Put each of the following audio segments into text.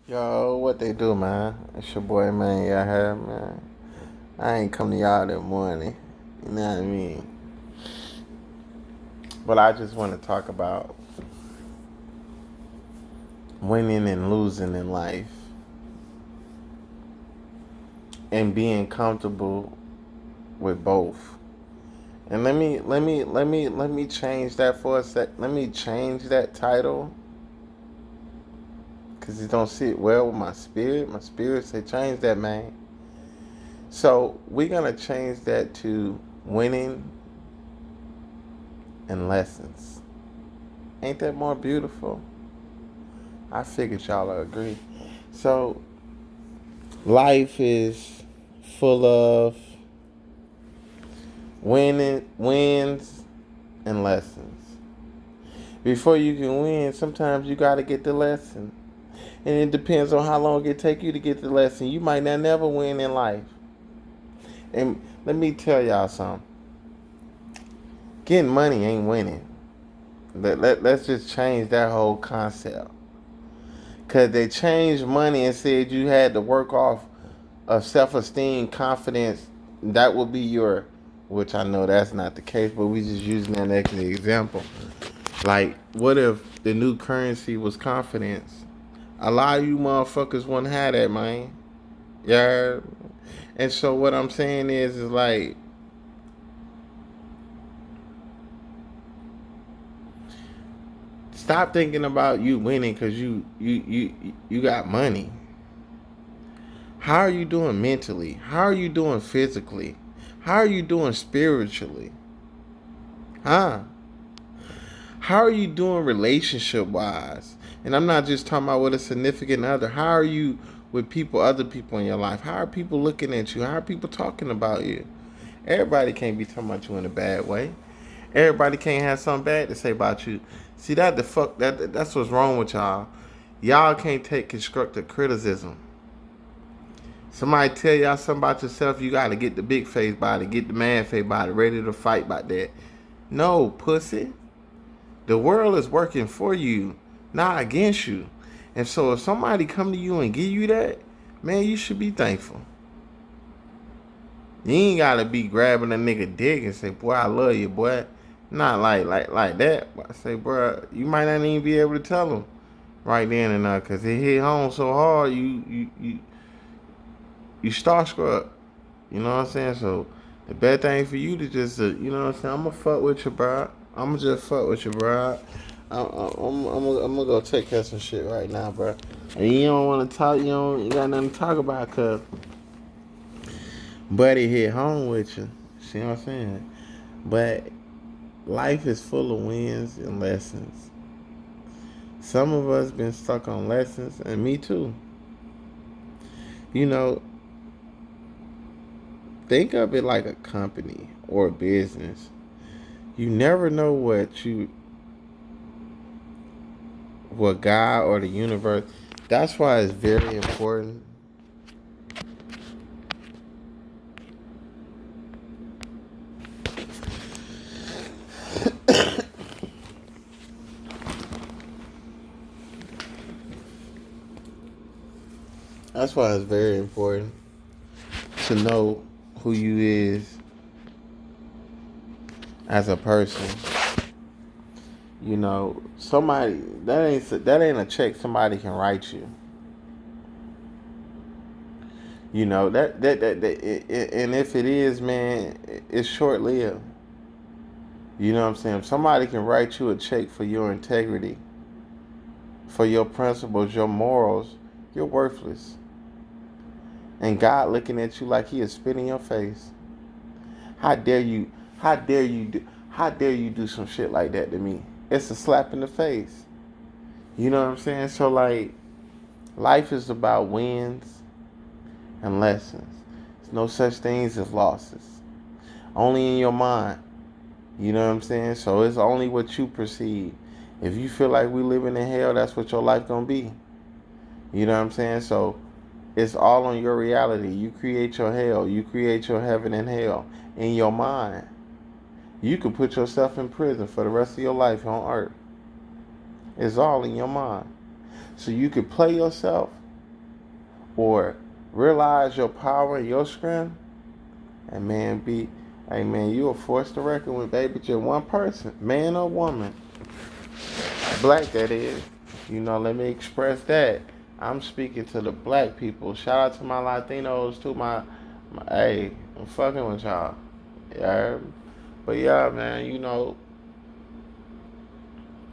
Yo, what they do, man? It's your boy, man. Y'all have, man. I ain't come to y'all that morning. You know what I mean? But I just want to talk about winning and losing in life and being comfortable with both. And let me change that for a sec. Let me change that title because it don't sit well with my spirit. My spirit say change that, man. So we're gonna change that to winning and lessons. Ain't that more beautiful? I figured y'all would agree. So life is full of wins and lessons. Before you can win, sometimes you gotta get the lesson. And it depends on how long it take you to get the lesson. You might not never win in life. And let me tell y'all something. Getting money ain't winning. Let's just change that whole concept. Because they changed money and said you had to work off of self-esteem, confidence. That would be your, which I know that's not the case, but we just using that as an example. Like, what if the new currency was confidence? A lot of you motherfuckers wouldn't have that, man. Yeah. And so what I'm saying is like, stop thinking about you winning because you got money. How are you doing mentally? How are you doing physically? How are you doing spiritually? Huh? How are you doing relationship wise? And I'm not just talking about with a significant other. How are you with people, other people in your life? How are people looking at you? How are people talking about you? Everybody can't be talking about you in a bad way. Everybody can't have something bad to say about you. See that the fuck that's what's wrong with y'all. Y'all can't take constructive criticism. Somebody tell y'all something about yourself, you gotta get the big face body, get the man face body, ready to fight about that. No, pussy. The world is working for you, not against you. And so if somebody come to you and give you that, man, you should be thankful. You ain't gotta be grabbing a nigga dick and say, boy, I love you, boy. Not like that. But I say, bro, you might not even be able to tell him right then and there, cause it hit home so hard, you starstruck. You know what I'm saying? So the best thing for you to just, you know what I'm saying? I'm gonna fuck with you, bro. I'm gonna just fuck with you, bro. I'm gonna go take care of some shit right now, bro. And you don't want to talk, you got nothing to talk about, cause buddy hit home with you. See what I'm saying? But life is full of wins and lessons. Some of us been stuck on lessons, and me too. You know, think of it like a company or a business. You never know what God or the universe. That's why it's very important. That's why it's very important to know who you is as a person. You know, somebody that ain't a check somebody can write you. You know and if it is, man, it's short lived. You know what I'm saying? If somebody can write you a check for your integrity, for your principles, your morals, you're worthless. And God looking at you like He is spitting in your face. How dare you? How dare you do? How dare you do some shit like that to me? It's a slap in the face. You know what I'm saying? So like, life is about wins and lessons. There's no such things as losses. Only in your mind. You know what I'm saying? So it's only what you perceive. If you feel like we living in hell, that's what your life gonna be. You know what I'm saying? So it's all on your reality. You create your hell. You create your heaven and hell in your mind. You could put yourself in prison for the rest of your life on earth. It's all in your mind. So you could play yourself or realize your power and your strength, and man, hey man, you are forced to reckon with, baby, just one person, man or woman, black that is. Let me express that. I'm speaking to the black people. Shout out to my Latinos, to my hey, I'm fucking with y'all. Yeah. But yeah, man,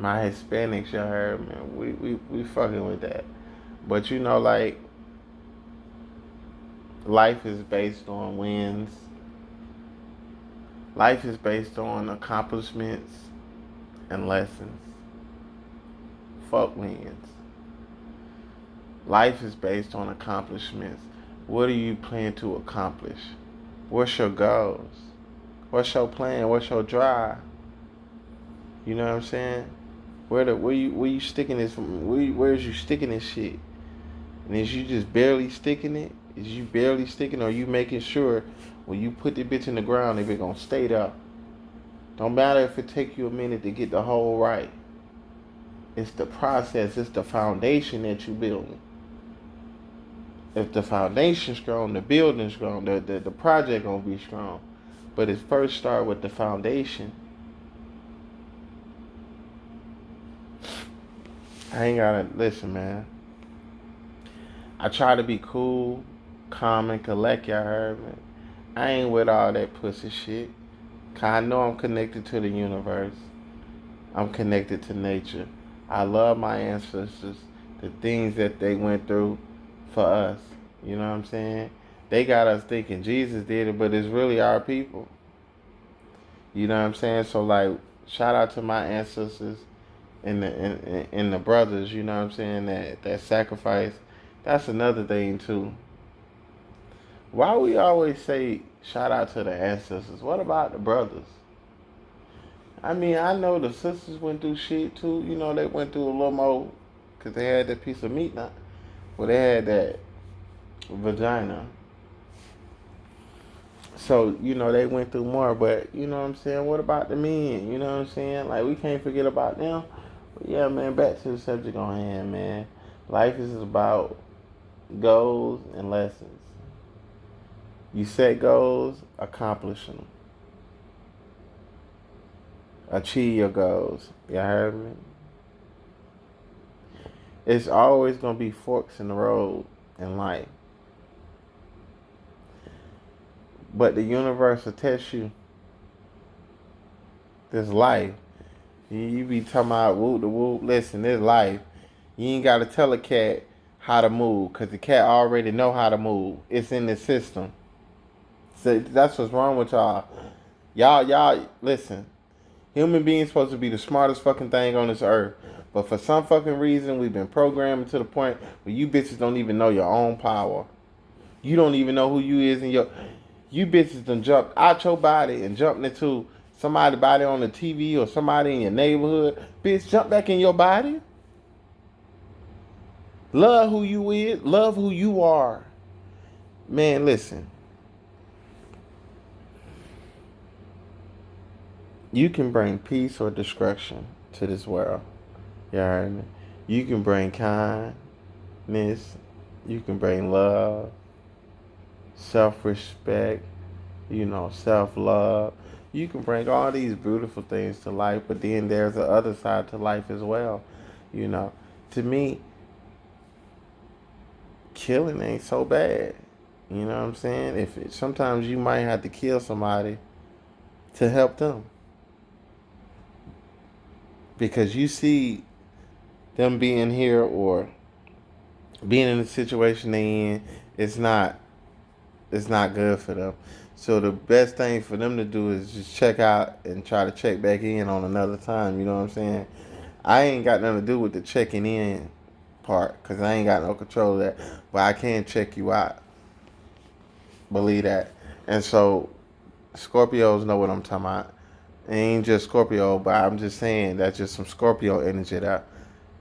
my Hispanics, you heard, man, we fucking with that. But like, life is based on wins. Life is based on accomplishments and lessons. Fuck wins. Life is based on accomplishments. What do you plan to accomplish? What's your goals? What's your plan? What's your drive? You know what I'm saying? Where you sticking this? Where is you sticking this shit? And is you just barely sticking it? Is you barely sticking, or are you making sure when you put the bitch in the ground, if it gonna stay there? Don't matter if it take you a minute to get the hole right. It's the process. It's the foundation that you building. If the foundation's strong, the building's strong, the project gonna be strong. But it first start with the foundation. I ain't gotta listen, man. I try to be cool, calm, and collect. Y'all heard me. I ain't with all that pussy shit. Cause I know I'm connected to the universe. I'm connected to nature. I love my ancestors, the things that they went through for us. You know what I'm saying? They got us thinking Jesus did it, but it's really our people. You know what I'm saying? So like, shout out to my ancestors and the brothers. You know what I'm saying? That sacrifice. That's another thing too. Why we always say shout out to the ancestors? What about the brothers? I mean, I know the sisters went through shit too. They went through a little more because they had that piece of meat now. Well, they had that vagina. So, they went through more. But, you know what I'm saying? What about the men? You know what I'm saying? Like, we can't forget about them. But yeah, man, back to the subject on hand, man. Life is about goals and lessons. You set goals, accomplish them. Achieve your goals. You heard me? It's always going to be forks in the road in life. But the universe will test you. This life. You be talking about whoop the whoop. Listen, this life. You ain't got to tell a cat how to move because the cat already know how to move. It's in the system. So that's what's wrong with y'all. Y'all, listen. Human beings supposed to be the smartest fucking thing on this earth. But for some fucking reason, we've been programmed to the point where you bitches don't even know your own power. You don't even know who you is, and you bitches done jumped out your body and jumped into somebody's body on the TV or somebody in your neighborhood. Bitch, jump back in your body. Love who you is. Love who you are. Man, listen. You can bring peace or destruction to this world. You heard me? You can bring kindness. You can bring love, self-respect, self-love. You can bring all these beautiful things to life, but then there's the other side to life as well. To me, killing ain't so bad. You know what I'm saying? Sometimes you might have to kill somebody to help them. Because you see them being here or being in the situation they in, it's not good for them. So the best thing for them to do is just check out and try to check back in on another time. You know what I'm saying? I ain't got nothing to do with the checking in part because I ain't got no control of that. But I can check you out. Believe that. And so Scorpios know what I'm talking about. It ain't just Scorpio, but I'm just saying that's just some Scorpio energy there.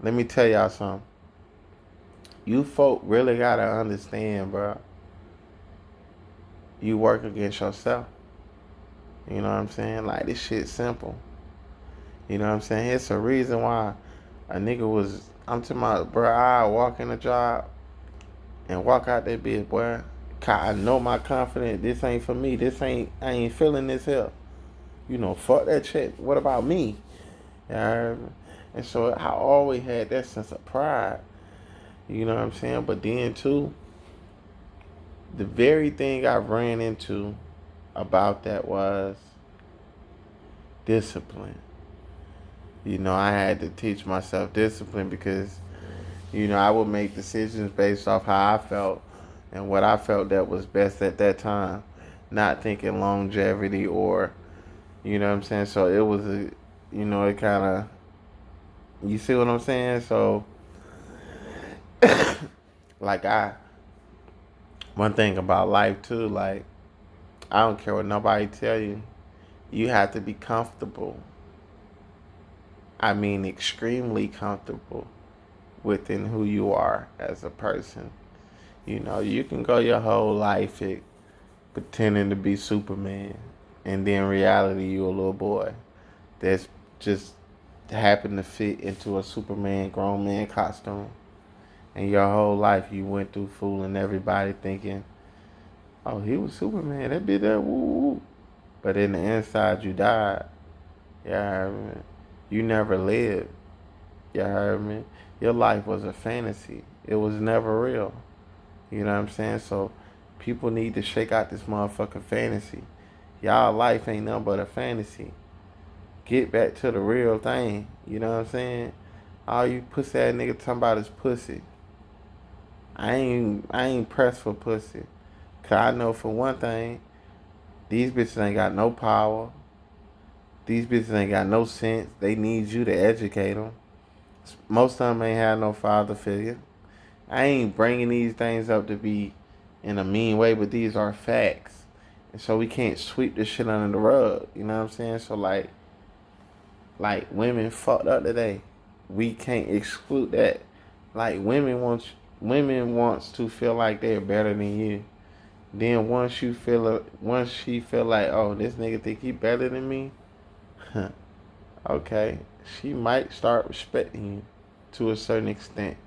Let me tell y'all something. You folk really gotta understand, bro. You work against yourself. You know what I'm saying? Like, this shit simple. You know what I'm saying? It's a reason why a nigga was, I'm talking about, bro, I walk in a job and walk out that bitch, boy. I know my confidence. This ain't for me. I ain't feeling this here. Fuck that check. What about me? Yeah, and so I always had that sense of pride. You know what I'm saying? But then too, the very thing I ran into about that was discipline. I had to teach myself discipline because, I would make decisions based off how I felt and what I felt that was best at that time, not thinking longevity or, what I'm saying? So it was it kind of, you see what I'm saying? So, like, one thing about life too, like, I don't care what nobody tell you, you have to be comfortable. I mean, extremely comfortable within who you are as a person. You can go your whole life pretending to be Superman, and then in reality, you a little boy that's just happened to fit into a Superman grown man costume. And your whole life, you went through fooling everybody thinking, oh, he was Superman. That be that woo woo. But in the inside, you died. You heard me? You never lived. You heard me? Your life was a fantasy. It was never real. You know what I'm saying? So people need to shake out this motherfucking fantasy. Y'all life ain't nothing but a fantasy. Get back to the real thing. You know what I'm saying? All you pussy ass nigga talking about is pussy. I ain't pressed for pussy. Cause I know for one thing, these bitches ain't got no power. These bitches ain't got no sense. They need you to educate them. Most of them ain't had no father figure. I ain't bringing these things up to be in a mean way, but these are facts. And so we can't sweep this shit under the rug. You know what I'm saying? So like women fucked up today. We can't exclude that. Like women wants to feel like they're better than you. Then once she feel like, oh, this nigga think he better than me, okay, she might start respecting you to a certain extent.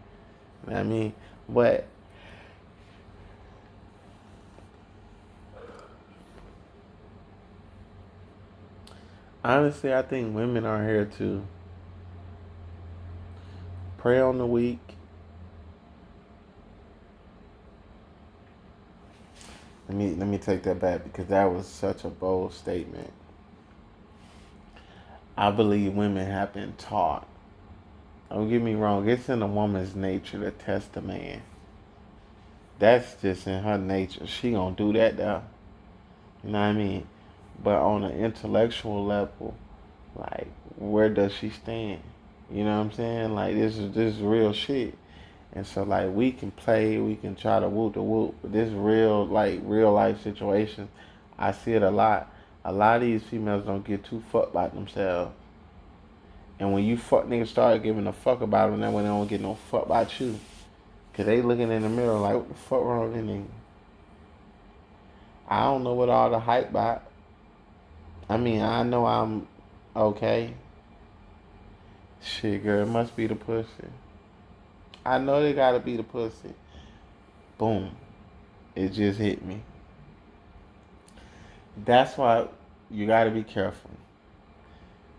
You know what I mean, but honestly, I think women are here to prey on the weak. Let me take that back because that was such a bold statement. I believe women have been taught. Don't get me wrong, it's in a woman's nature to test a man. That's just in her nature. She gonna do that though. You know what I mean? But on an intellectual level, like, where does she stand? You know what I'm saying? Like, this is real shit. And so, like, we can play, we can try to whoop the whoop, but this real, like, real life situation, I see it a lot. A lot of these females don't get too fucked by themselves. And when you fuck niggas start giving a fuck about them, that when they don't get no fuck about you. Cause they looking in the mirror like, what the fuck wrong with this nigga? I don't know what all the hype about. I mean, I know I'm okay. Shit, girl, it must be the pussy. I know they gotta be the pussy. Boom. It just hit me. That's why you gotta be careful.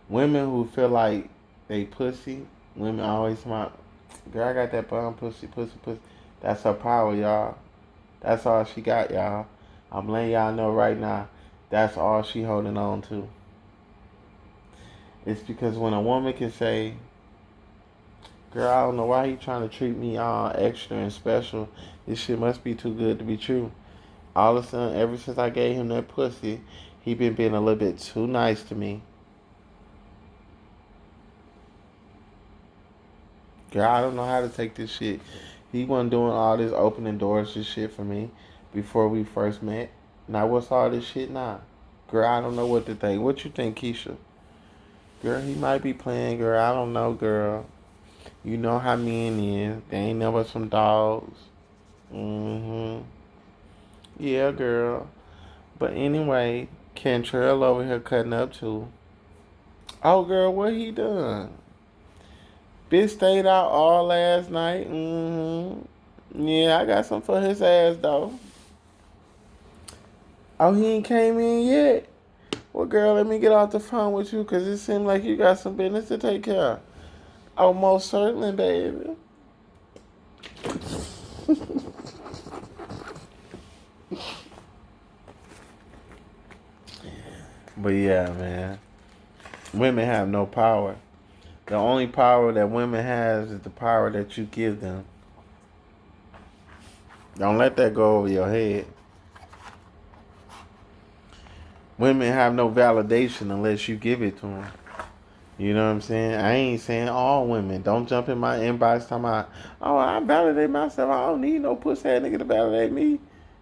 Women who feel like they pussy, women always smile. Girl, I got that bum pussy, pussy, pussy. That's her power, y'all. That's all she got, y'all. I'm letting y'all know right now. That's all she holding on to. It's because when a woman can say, girl, I don't know why he trying to treat me all extra and special. This shit must be too good to be true. All of a sudden, ever since I gave him that pussy, he been being a little bit too nice to me. Girl, I don't know how to take this shit. He wasn't doing all this opening doors and shit for me before we first met. Now what's all this shit now? Girl, I don't know what to think. What you think, Keisha? Girl, he might be playing, girl. I don't know, girl. You know how men is. They ain't never some dogs. Mm-hmm. Yeah, girl. But anyway, Cantrell over here cutting up too. Oh, girl, what he done? Bitch stayed out all last night. Mm-hmm. Yeah, I got some for his ass though. Oh, he ain't came in yet. Well, girl, let me get off the phone with you because it seems like you got some business to take care of. Oh, most certainly, baby. But yeah, man. Women have no power. The only power that women has is the power that you give them. Don't let that go over your head. Women have no validation unless you give it to them. You know what I'm saying? I ain't saying all women. Don't jump in my inbox talking about, oh, I validate myself. I don't need no pussy ass nigga to validate me.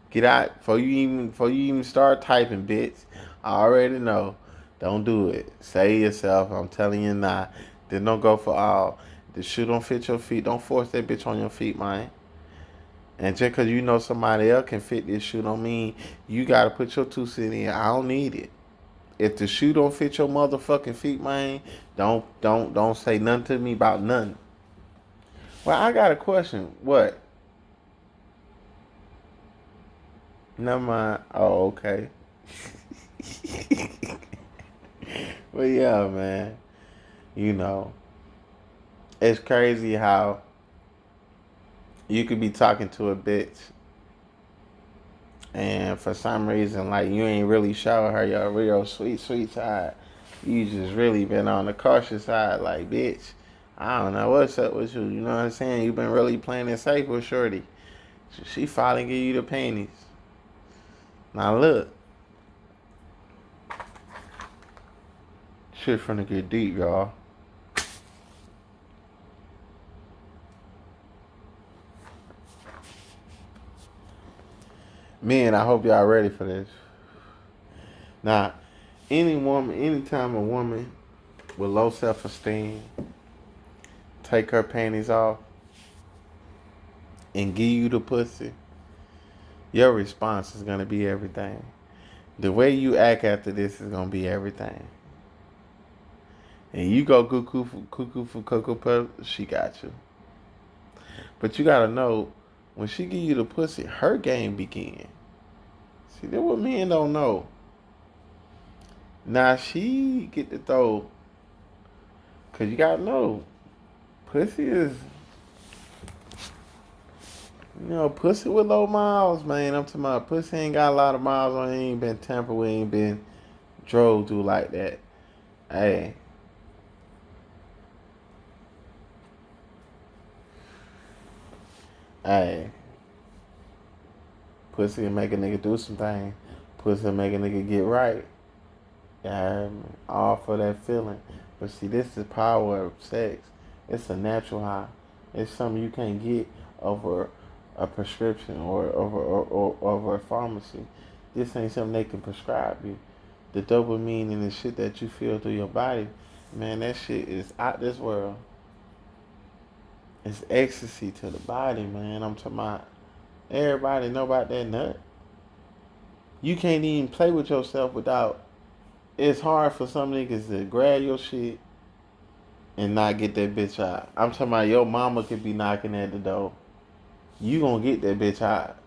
Get out before you even start typing, bitch. I already know. Don't do it. Say yourself. I'm telling you now. Then don't go for all. The shoe don't fit your feet. Don't force that bitch on your feet, man. And just because you know somebody else can fit this shoe don't mean you gotta put your 2 cents in. I don't need it. If the shoe don't fit your motherfucking feet, man, don't say nothing to me about nothing. Well, I got a question. What? Never mind. Oh, okay. Well, yeah, man. You know, it's crazy how you could be talking to a bitch, and for some reason, like you ain't really show her your real sweet side. You just really been on the cautious side, like bitch. I don't know what's up with you. You know what I'm saying? You've been really playing it safe with Shorty. She finally give you the panties. Now look, shit finna get deep, y'all. Men, I hope y'all ready for this. Now, anytime a woman with low self-esteem take her panties off and give you the pussy, your response is gonna be everything. The way you act after this is gonna be everything. And you go cuckoo for cocoa puff, she got you. But you gotta know, when she give you the pussy, her game begin. See, that's what men don't know. Now she get to throw, cause you gotta know, pussy is, pussy with low miles, man. I'm talking about pussy ain't got a lot of miles on it, ain't been tampered with, ain't been drove through like that. Hey, hey, pussy will make a nigga do some things. Pussy will make a nigga get right. All for that feeling. But see, this is power of sex. It's a natural high. It's something you can't get over a prescription or over a pharmacy. This ain't something they can prescribe you. The dopamine and the shit that you feel through your body, man, that shit is out this world. It's ecstasy to the body, man. I'm talking about everybody know about that nut. You can't even play with yourself without. It's hard for some niggas to grab your shit and not get that bitch out. I'm talking about your mama could be knocking at the door. You gonna get that bitch out.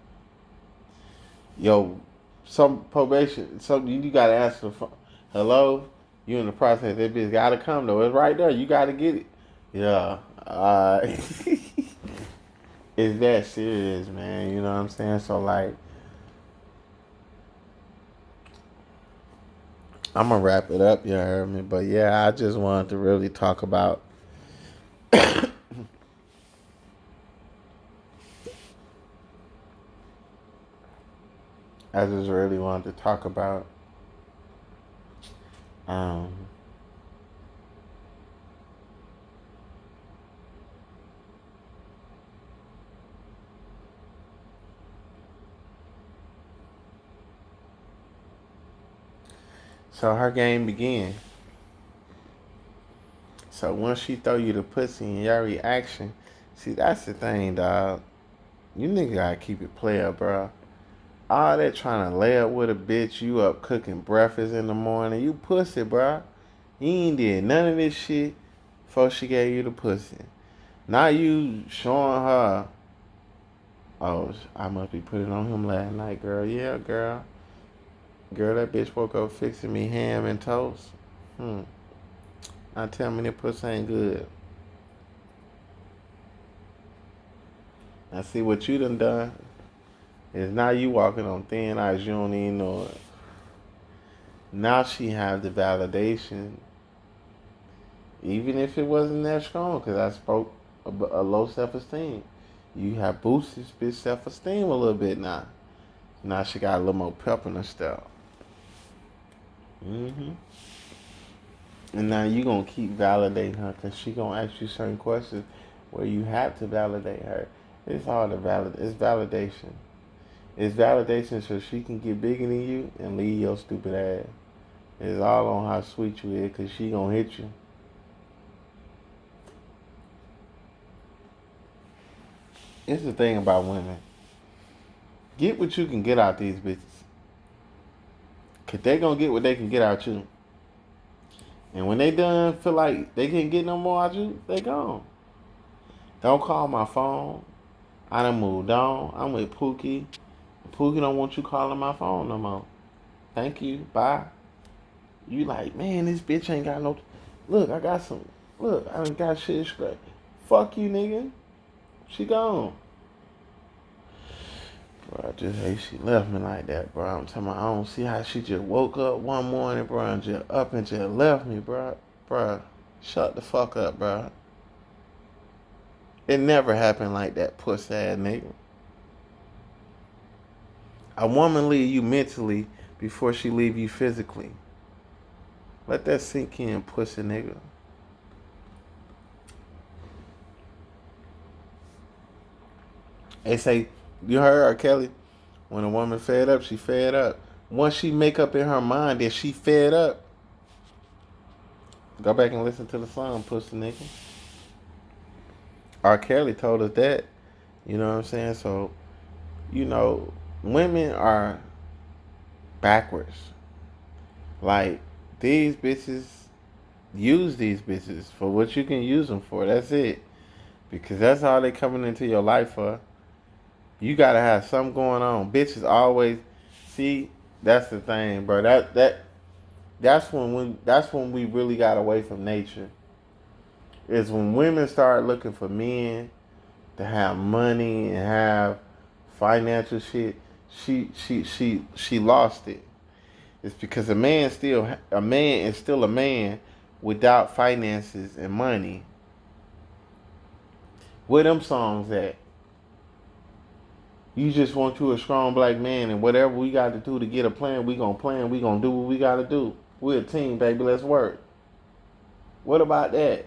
Yo, some probation, some you gotta answer the phone. Hello? You in the process. That bitch gotta come though. It's right there. You gotta get it. Yeah. It's that serious, man. You know what I'm saying? So like, I'm gonna wrap it up, you heard me. But yeah, I just wanted to really talk about. I just really wanted to talk about um, so her game began. So once she throw you the pussy and your reaction, see that's the thing, dog. You nigga gotta keep it player, bro. All that trying to lay up with a bitch, you up cooking breakfast in the morning, you pussy, bro. You ain't did none of this shit before she gave you the pussy. Now you showing her Oh, I must be putting on him last night, girl. Yeah, girl. Girl, that bitch woke up fixing me ham and toast. I tell me that pussy ain't good. I see what you done is now you walking on thin ice. You don't even know it. Now she have the validation, even if it wasn't that strong, because I spoke a low self-esteem. You have boosted bitch self-esteem a little bit now. Now she got a little more pep in her step. And now you gonna keep validating her because she gonna ask you certain questions where you have to validate her. It's all it's validation. It's validation so she can get bigger than you and leave your stupid ass. It's all on how sweet you is because she gonna hit you. It's the thing about women. Get what you can get out these bitches. Cause they gonna get what they can get out you. And when they done feel like they can't get no more out you, they gone. Don't call my phone. I done moved on. I'm with Pookie. Pookie don't want you calling my phone no more. Thank you. Bye. You like, man, this bitch ain't got no. Look, I got some. Look, I done got shit straight. Fuck you, nigga. She gone. Bro, I just hate she left me like that, bro. I'm talking about, I don't see how she just woke up one morning, bro, and just up and just left me, bro. Bro, shut the fuck up, bro. It never happened like that, pussy ass nigga. A woman leave you mentally before she leave you physically. Let that sink in, pussy nigga. They say, you heard R. Kelly? When a woman fed up, she fed up. Once she make up in her mind that she fed up, go back and listen to the song, pussy nigga. R. Kelly told us that. You know what I'm saying? So, women are backwards. Like, these bitches, use these bitches for what you can use them for. That's it. Because that's all they coming into your life for. You gotta have something going on. Bitches always see. That's the thing, bro. That's when we really got away from nature. Is when women start looking for men to have money and have financial shit. She lost it. It's because a man is still a man without finances and money. Where them songs at? You just want you a strong black man, and whatever we got to do to get a plan, we gonna plan. We gonna do what we gotta do. We're a team, baby. Let's work. What about that?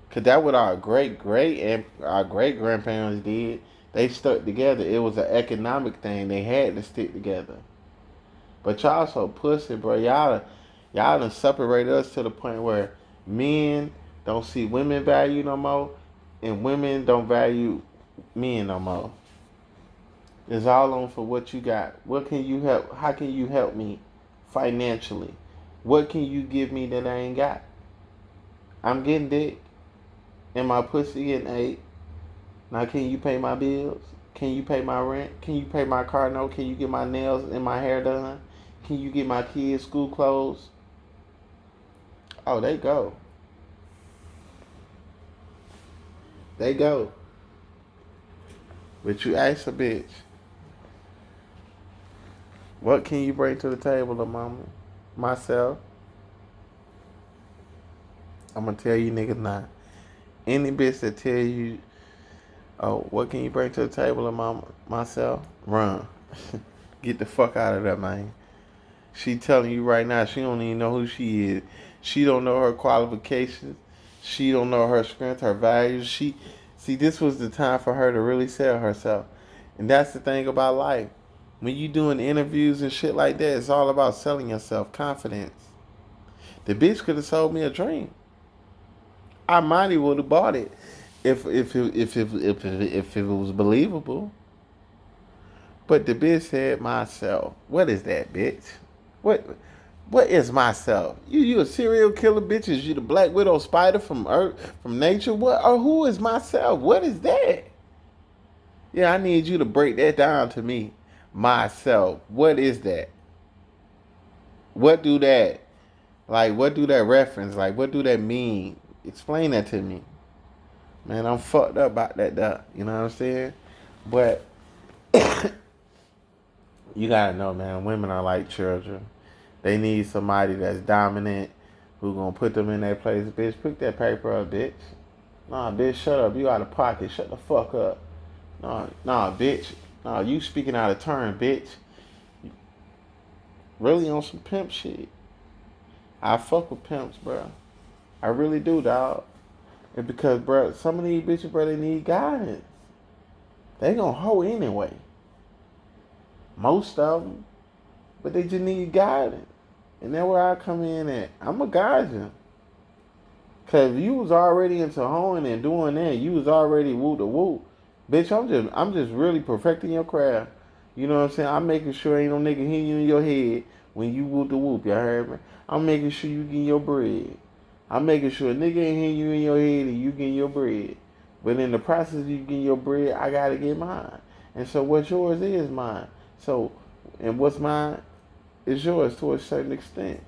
Cause that what our great grandparents did. They stuck together. It was an economic thing. They had to stick together. But y'all so pussy, bro. Y'all done separate us to the point where men don't see women value no more, and women don't value men no more. It's all on for what you got. What can you help? How can you help me financially? What can you give me that I ain't got? I'm getting dick, and my pussy getting ate. Now can you pay my bills? Can you pay my rent? Can you pay my car note? Can you get my nails and my hair done? Can you get my kids school clothes? Oh, they go. They go. But you ask a bitch, what can you bring to the table, little mama? Myself. I'm gonna tell you niggas now. Any bitch that tell you, oh, what can you bring to the table, little mama? Myself. Run. Get the fuck out of there, man. She telling you right now she don't even know who she is. She don't know her qualifications. She don't know her strength, her values. See, this was the time for her to really sell herself. And that's the thing about life. When you doing interviews and shit like that, it's all about selling yourself, confidence. The bitch could have sold me a dream. I might have would have bought it if it was believable. But the bitch said myself. What is that, bitch? What is myself? You a serial killer, bitch? Is you the Black Widow spider from Earth, from nature? What or who is myself? What is that? Yeah, I need you to break that down to me myself. What is that? What do that like? What do that reference? Like, what do that mean? Explain that to me, man. I'm fucked up about that. You know what I'm saying? But you gotta know, man. Women are like children. They need somebody that's dominant, who gonna put them in their place. Bitch, pick that paper up, bitch. Nah, bitch, shut up. You out of pocket. Shut the fuck up. Nah, bitch. Nah, you speaking out of turn, bitch. Really on some pimp shit. I fuck with pimps, bro. I really do, dog. And because, bro, some of these bitches, bro, they need guidance. They gonna hoe anyway. Most of them. But they just need guidance. And that's where I come in at. I'm going to guide you. Because you was already into hoeing and doing that. You was already woo to woo. Bitch, I'm just really perfecting your craft. You know what I'm saying? I'm making sure ain't no nigga hitting you in your head when you whoop the whoop. Y'all heard me? I'm making sure you getting your bread. I'm making sure a nigga ain't hitting you in your head and you getting your bread. But in the process of you getting your bread, I gotta get mine. And so what's yours is mine. So, and what's mine is yours to a certain extent.